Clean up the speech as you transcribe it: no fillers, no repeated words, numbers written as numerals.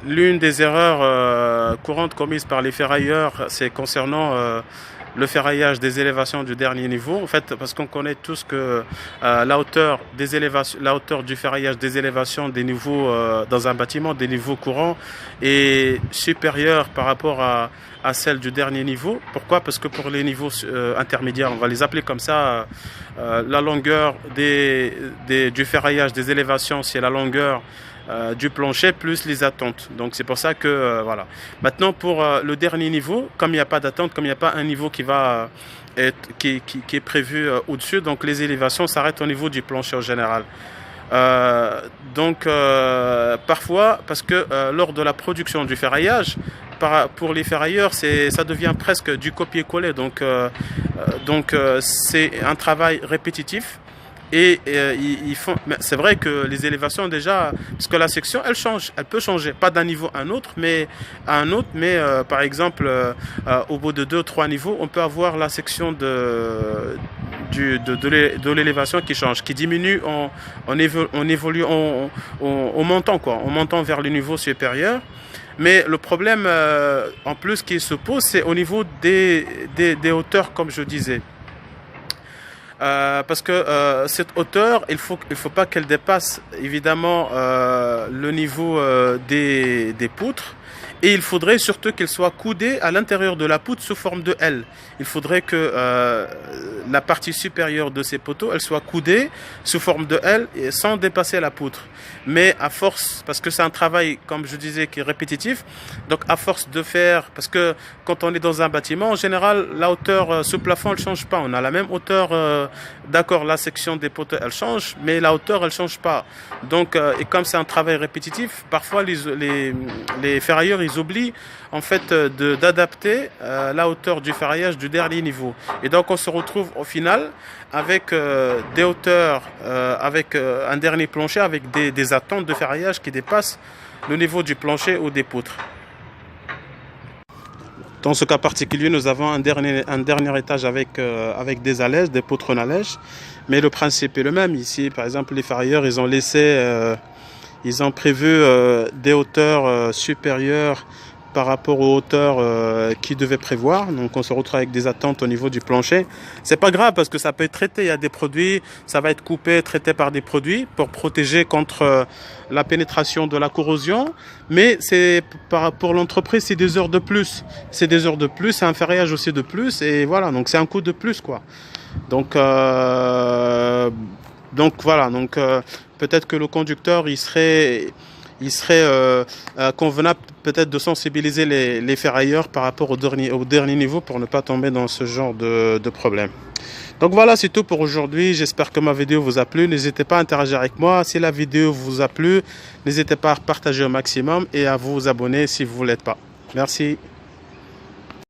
L'une des erreurs courantes commises par les ferrailleurs, c'est concernant le ferraillage des élévations du dernier niveau. En fait, parce qu'on connaît tous que la hauteur des élévations, la hauteur du ferraillage des élévations des niveaux dans un bâtiment, des niveaux courants, est supérieure par rapport à celle du dernier niveau. Pourquoi? Parce que pour les niveaux intermédiaires, on va les appeler comme ça, la longueur du ferraillage des élévations, c'est la longueur du plancher plus les attentes. Donc c'est pour ça que voilà. Maintenant pour le dernier niveau, comme il n'y a pas d'attente, comme il n'y a pas un niveau qui va qui est prévu au-dessus, donc les élévations s'arrêtent au niveau du plancher en général. Parfois, parce que lors de la production du ferraillage, pour les ferrailleurs, ça devient presque du copier-coller. C'est un travail répétitif. Et ils font. C'est vrai que les élévations déjà, parce que la section, elle change, elle peut changer, pas d'un niveau à un autre, par exemple, au bout de 2 ou 3 niveaux, on peut avoir la section de l'élévation qui change, qui diminue en montant quoi, en montant vers le niveau supérieur. Mais le problème en plus qui se pose, c'est au niveau des hauteurs, comme je disais. Parce que cette hauteur, il faut pas qu'elle dépasse évidemment le niveau des poutres. Et il faudrait surtout qu'elle soit coudée à l'intérieur de la poutre sous forme de L. Il faudrait que la partie supérieure de ces poteaux, elle soit coudée sous forme de L et sans dépasser la poutre. Mais à force, parce que c'est un travail, comme je disais, qui est répétitif, donc à force de faire, parce que quand on est dans un bâtiment, en général, la hauteur sous plafond, elle change pas. On a la même hauteur, d'accord, la section des poteaux, elle change, mais la hauteur, elle change pas. Donc, et comme c'est un travail répétitif, parfois les ferrailleurs, ils oublient en fait d'adapter la hauteur du ferraillage du dernier niveau. Et donc on se retrouve au final avec des hauteurs, avec un dernier plancher, avec des attentes de ferraillage qui dépassent le niveau du plancher ou des poutres. Dans ce cas particulier, nous avons un dernier étage avec des allèges, des poutres en allège. Mais le principe est le même. Ici, par exemple, les ferrailleurs, ils ont prévu des hauteurs supérieures par rapport aux hauteurs qu'ils devaient prévoir. Donc on se retrouve avec des attentes au niveau du plancher. C'est pas grave parce que ça peut être traité. Il y a des produits, ça va être coupé, traité par des produits pour protéger contre la pénétration de la corrosion. Mais pour l'entreprise, c'est des heures de plus. C'est des heures de plus, c'est un ferraillage aussi de plus. Et voilà, donc c'est un coût de plus quoi. Donc voilà, peut-être que le conducteur il serait convenable peut-être de sensibiliser les ferrailleurs par rapport au dernier niveau pour ne pas tomber dans ce genre de problème. Donc voilà, c'est tout pour aujourd'hui. J'espère que ma vidéo vous a plu. N'hésitez pas à interagir avec moi. Si la vidéo vous a plu, n'hésitez pas à partager au maximum et à vous abonner si vous ne l'êtes pas. Merci.